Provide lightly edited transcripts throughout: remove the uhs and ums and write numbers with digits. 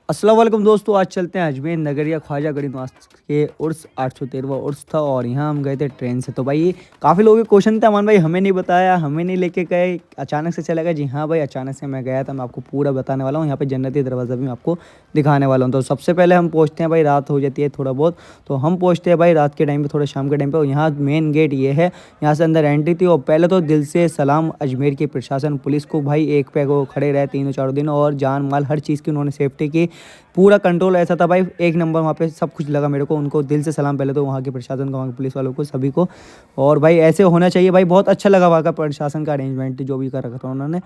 अस्सलाम वालेकुम दोस्तों, आज चलते हैं अजमेर नगरिया ख्वाजा गरीब नवाज के उर्स 813वां उर्स था और यहाँ हम गए थे ट्रेन से। तो भाई काफ़ी लोगों के क्वेश्चन थे, अमान भाई हमें नहीं बताया, हमें नहीं लेके गए, अचानक से चला गया। जी हाँ भाई, अचानक से मैं गया था, मैं आपको पूरा बताने वाला हूँ। यहाँ पे जन्नती दरवाज़ा भी मैं आपको दिखाने वाला हूँ। तो सबसे पहले हम पहुँचते हैं भाई, रात हो जाती है थोड़ा बहुत, तो हम पहुँचते हैं भाई रात के टाइम पर, थोड़ा शाम के टाइम पर। और यहाँ मेन गेट ये है, यहाँ से अंदर एंट्री थी। और पहले तो दिल से सलाम अजमेर की प्रशासन पुलिस को भाई, एक पे वो खड़े रहे तीनों चारों दिन, और जान माल हर चीज़ की उन्होंने सेफ्टी की, पूरा कंट्रोल ऐसा था भाई, एक नंबर वहाँ पे सब कुछ लगा मेरे को। उनको दिल से सलाम पहले तो वहाँ के प्रशासन को, वहाँ के पुलिस वालों को, सभी को। और भाई ऐसे होना चाहिए भाई, बहुत अच्छा लगा वहाँ का प्रशासन का अरेंजमेंट जो भी कर रखा था उन्होंने।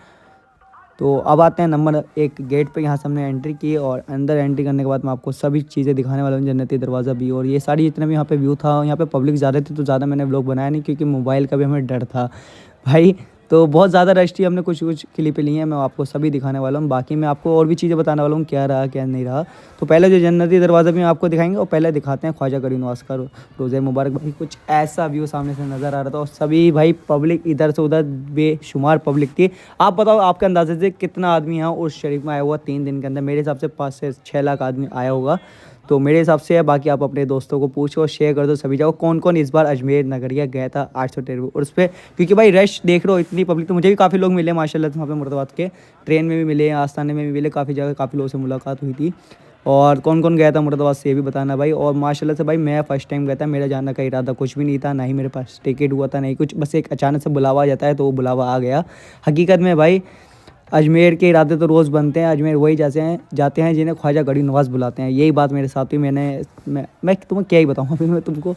तो अब आते हैं नंबर एक गेट पे, यहाँ से हमने एंट्री की और अंदर एंट्री करने के बाद मैं आपको सभी चीज़ें दिखाने वाला हूँ, जन्नती दरवाज़ा भी और ये सारी जितने भी यहाँ पे व्यू था। यहाँ पे पब्लिक ज़्यादा थी तो ज़्यादा मैंने व्लॉग बनाया नहीं, क्योंकि मोबाइल का भी हमें डर था भाई। तो बहुत ज़्यादा रश थी, हमने कुछ कुछ क्लिपें ली हैं, मैं आपको सभी दिखाने वाला हूँ। बाकी मैं आपको और भी चीज़ें बताने वाला हूँ, क्या रहा क्या नहीं रहा। तो पहले जो जन्नती दरवाज़ा भी आपको दिखाएंगे, और पहले दिखाते हैं ख्वाजा गरीब नवाज का रोज़े मुबारक। भाई कुछ ऐसा व्यू सामने से नज़र आ रहा था, और सभी भाई पब्लिक इधर से उधर बेशुमार पब्लिक थी। आप बताओ, आपके अंदाजे से कितना आदमी यहाँ उस शरीफ में आया हुआ 3 दिन के अंदर? मेरे हिसाब से 5 से 6 लाख आदमी आया होगा, तो मेरे हिसाब से है। बाकी आप अपने दोस्तों को पूछो, शेयर कर दो सभी जगह, कौन कौन इस बार अजमेर नगरिया गया था 813 उर्स पे। क्योंकि भाई रश देख रहे हो, इतनी पब्लिक। तो मुझे भी काफ़ी लोग मिले माशाल्लाह से वहाँ पे मुर्दाबाद के, ट्रेन में भी मिले, आस्थाने में भी मिले, काफ़ी जगह काफ़ी लोगों से मुलाकात हुई थी। और कौन कौन गया था मुर्दाबाद से ये भी बताना भाई। और माशाल्लाह से भाई मैं फ़र्स्ट टाइम गया था, मेरा जाने का इरादा कुछ भी नहीं था, ना ही मेरे पास टिकट हुआ था, नहीं कुछ, बस एक अचानक से बुलावा आ जाता है तो वो बुलावा आ गया। हकीकत में भाई अजमेर के इरादे तो रोज़ बनते हैं, अजमेर वही जाते हैं जिन्हें ख्वाजा गरीब नवाज़ बुलाते हैं। यही बात मेरे साथ हुई। मैं तुम्हें क्या ही बताऊँ, अभी मैं तुमको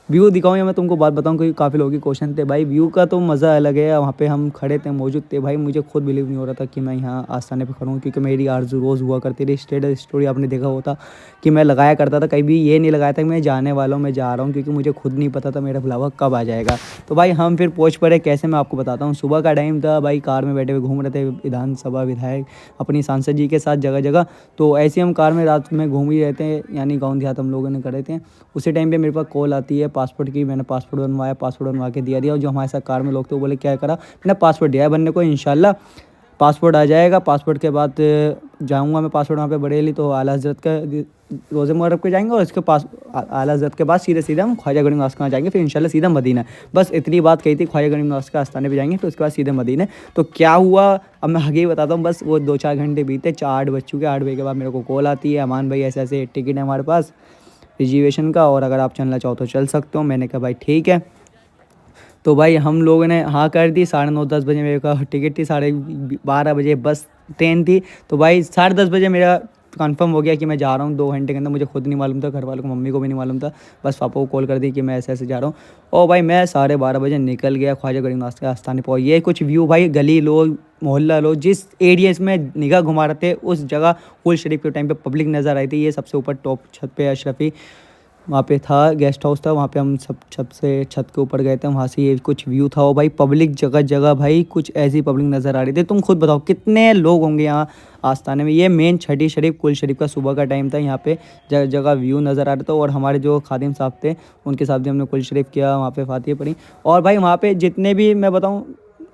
व्यू दिखाऊँ या मैं तुमको बात बताऊँ, क्योंकि काफ़ी लोगों के क्वेश्चन थे भाई। व्यू का तो मज़ा अलग है, वहाँ पे हम खड़े थे, मौजूद थे भाई। मुझे खुद बिलीव नहीं हो रहा था कि मैं यहाँ आस्थाने पे खड़ा हूँ, क्योंकि मेरी आरज़ू रोज़ हुआ करती थी। स्टेटस स्टोरी आपने देखा होता कि मैं लगाया करता था, कहीं भी ये नहीं लगाया था कि मैं जाने वाला हूँ, मैं जा रहा हूँ, क्योंकि मुझे खुद नहीं पता था मेरा बुलावा कब आ जाएगा। तो भाई हम फिर पहुँच पड़े, कैसे मैं आपको बताता हूँ। सुबह का टाइम था भाई, कार में बैठे हुए घूम रहे थे, विधानसभा विधायक अपनी सांसद जी के साथ जगह जगह। तो ऐसे हम कार में रात में घूम ही रहते हैं, यानी गाँव देहात हम लोगों ने करे थे। उसी टाइम पे मेरे पास कॉल आती है पासपोर्ट की। मैंने पासपोर्ट बनवाया, पासपोर्ट बनवा के दिया और जो हमारे साथ कार में लोग थे वो बोले क्या करा, मैंने पासपोर्ट दिया है बनने को, इंशाल्लाह पासपोर्ट आ जाएगा। पासपोर्ट के बाद जाऊँगा मैं, पासपोर्ट वहाँ पे बरेली तो आला हज़रत का रोज़े मुबारक पे जाएंगे, और इसके पास आला हज़रत के बाद सीधे सीधे हम ख्वाजा गरीब नवाज़ के वहाँ जाएंगे, फिर इंशाल्लाह सीधा मदीना। बस इतनी बात कही थी, ख्वाजा गरीब नवाज़ के आस्थाने पे जाएंगे, फिर उसके बाद सीधे मदीना। तो क्या हुआ अब मैं आगे ही बताता हूँ। बस वो 2-4 घंटे बीते, 8 बज चुके। 8 बजे के बाद मेरे को कॉल आती है, अमान भाई ऐसे ऐसे टिकट है हमारे पास रिजर्वेशन का, और अगर आप चलना चाहो तो चल सकते हो। मैंने कहा भाई ठीक है। तो भाई हम लोगों ने हाँ कर दी। 9:30-10 बजे मेरे का टिकट थी, 12:30 बजे बस ट्रेन थी। तो भाई 10:30 बजे मेरा कंफर्म हो गया कि मैं जा रहा हूँ 2 घंटे के अंदर। मुझे खुद नहीं मालूम था, घर वालों को, मम्मी को भी नहीं मालूम था, बस पापा को कॉल कर दी कि मैं ऐसे ऐसे जा रहा हूँ। और भाई मैं 12:30 बजे निकल गया ख्वाजा गरीब नवाज़ के आस्थाने पर। ये कुछ व्यू भाई, गली लोग, मोहल्ला लोग, जिस एरिया में निगाह घुमा रहे थे उस जगह फुल शरीफ के टाइम पे पब्लिक नज़र आई थी। ये सबसे ऊपर टॉप छत पे अशरफी वहाँ पे था, गेस्ट हाउस था, वहाँ पे हम सब छत के ऊपर गए थे, वहाँ से ये कुछ व्यू था। और भाई पब्लिक जगह जगह भाई कुछ ऐसी पब्लिक नज़र आ रही थी, तुम खुद बताओ कितने लोग होंगे यहाँ आस्थाने में। ये मेन छठी शरीफ कुल शरीफ का सुबह का टाइम था, यहाँ पे जगह जगह व्यू नज़र आ रहा था। और हमारे जो खादिम साहब थे उनके साथ भी हमने कुल शरीफ किया, वहाँ पे फातिहा पढ़ी। और भाई वहाँ पे जितने भी मैं बताऊँ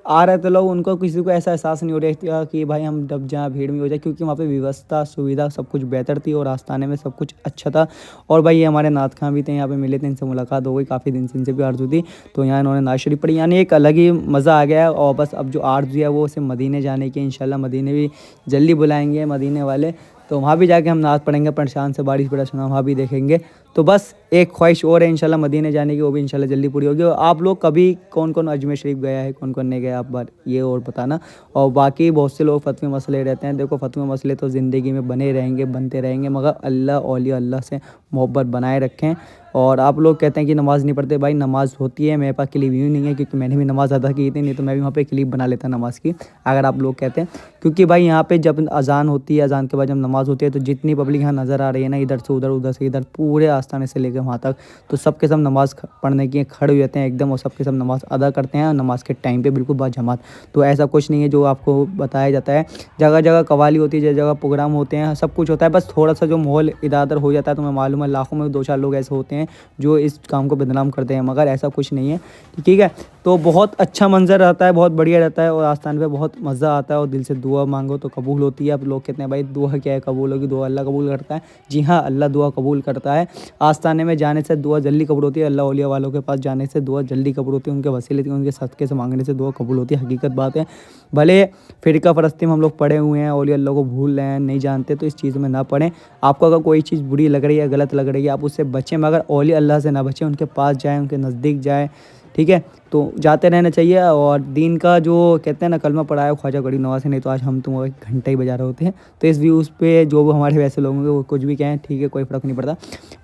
आ रहे थे लोग, उनको किसी को ऐसा एहसास नहीं हो रहा था कि भाई हम दब जाएँ, भीड़ में हो जाए, क्योंकि वहाँ पे व्यवस्था सुविधा सब कुछ बेहतर थी और आस्थाने में सब कुछ अच्छा था। और भाई ये हमारे नात खां भी थे, यहाँ पे मिले थे, इनसे मुलाकात हो गई, काफ़ी दिन से इनसे भी आरज़ू थी। तो यहाँ इन्होंने नात शरीफ पढ़ी, यानी एक अलग ही मज़ा आ गया। और बस अब जो आरज़ू है वो सिर्फ मदीने जाने की, इंशाल्लाह मदीने भी जल्दी बुलाएंगे मदीने वाले, तो वहाँ भी जाके हम नात पढ़ेंगे, परेशान से बारिश बड़ा सुना, वहाँ भी देखेंगे। तो बस एक ख्वाहिश और है इंशाल्लाह मदीने जाने की, वो भी इंशाल्लाह जल्दी पूरी होगी। और आप लोग कभी कौन कौन अजमेर शरीफ गया है, कौन कौन नहीं गया, आप बार ये और बताना। और बाकी बहुत से लोग फतवे मसले रहते हैं, देखो फतवे मसले तो ज़िंदगी में बने रहेंगे, बनते रहेंगे, मगर अल्लाह औलिया अल्लाह से मोहब्बत बनाए रखें। और आप लोग कहते हैं कि नमाज़ नहीं पढ़ते, भाई नमाज़ होती है, मेरे पास क्लिप भी नहीं है, क्योंकि मैंने भी नमाज़ अदा की थी, नहीं तो मैं भी वहाँ पे क्लिप बना लेता नमाज़ की, अगर आप लोग कहते हैं। क्योंकि भाई यहाँ पे जब अज़ान होती है, अज़ान के बाद जब नमाज़ होती है, तो जितनी पब्लिक यहाँ नज़र आ रही है ना, इधर से उधर, उधर से इधर, पूरे आस्थाने से लेकर वहाँ तक, तो सब के सब नमाज़ पढ़ने के खड़े हो जाते हैं एकदम, और सब के सब नमाज़ अदा करते हैं नमाज़ के टाइम पे बिल्कुल बाजमात। तो ऐसा कुछ नहीं है जो आपको बताया जाता है। जगह जगह कवाली होती है, जगह जगह प्रोग्राम होते हैं, सब कुछ होता है, बस थोड़ा सा जो माहौल इधर उधर हो जाता है। तो मैं मालूम है लाखों में 2-4 लोग ऐसे होते हैं जो इस काम को बदनाम करते हैं, मगर ऐसा कुछ नहीं है, ठीक है। तो बहुत अच्छा मंज़र रहता है, बहुत बढ़िया रहता है और आस्थान पे बहुत मज़ा आता है और दिल से दुआ मांगो तो कबूल होती है। अब लोग कहते हैं भाई दुआ क्या है कबूल होगी, दुआ अल्लाह कबूल करता है। जी हाँ, अल्लाह दुआ कबूल करता है। आस्थाने में जाने से दुआ जल्दी कबूल होती है। अल्लाह औलिया वालों के पास जाने से दुआ जल्दी कबूल होती है। उनके वसीले उनके सदक़े से मांगने से दुआ कबूल होती है, हकीकत बात है। भले फ़िरका फ़रस्ती में हम लोग पढ़े हुए हैं, औलिया अल्लाह को भूल रहे हैं, नहीं जानते, तो इस चीज़ में ना पढ़ें। आपको अगर कोई चीज़ बुरी लग रही है, गलत लग रही है, आप उससे बचें, मगर औलिया अल्लाह से ना बचें, उनके पास जाएँ, उनके नज़दीक जाएँ, ठीक है? तो जाते रहना चाहिए। और दीन का जो कहते हैं ना कलमा पढ़ा है ख्वाजा गरीब नवाज़ ने, नहीं तो आज हम तुम एक घंटा ही बजा रहे होते हैं। तो इस व्यूज़ पे जो भी हमारे वैसे लोग होंगे वो कुछ भी कहें, ठीक है, कोई फ़र्क नहीं पड़ता।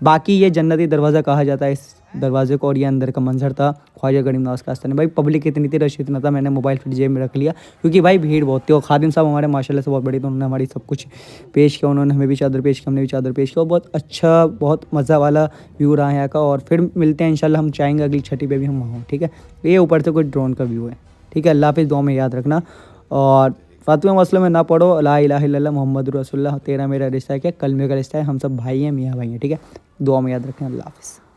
बाकी ये जन्नती दरवाज़ा कहा जाता है इस दरवाजे को, और ये अंदर का मंजर था ख्वाजा गरीब नवाज़ का आस्थान। भाई पब्लिक इतनी थी, रश इतना था, मैंने मोबाइल फिर जेब में रख लिया क्योंकि भाई भीड़ बहुत थी। और खादिम साहब हमारे माशाल्लाह से बहुत बड़ी, तो उन्होंने हमारी सब कुछ पेश किया, उन्होंने हमें भी चादर पेश की, हमने भी चादर पेश किया। और बहुत अच्छा, बहुत मज़ा वाला व्यू रहा यहाँ का। और फिर मिलते हैं इंशाल्लाह, हम चाहेंगे अगली छठी पे भी हम वहाँ हों, ठीक है? ये ऊपर से कुछ ड्रोन का व्यू है, ठीक है? अल्लाह हाफ़िज़, दुआ में याद रखना। और फातिमा मसले में ना पढ़ो, ला इलाहा इल्लल्लाह मुहम्मदुर रसूलुल्लाह, तेरा मेरा रिश्ता है क्या, कलमे का रिश्ता है, हम सब भाई हैं, मियाँ भाई हैं, ठीक है? दुआ में याद रखें। अल्लाह हाफ़िज़।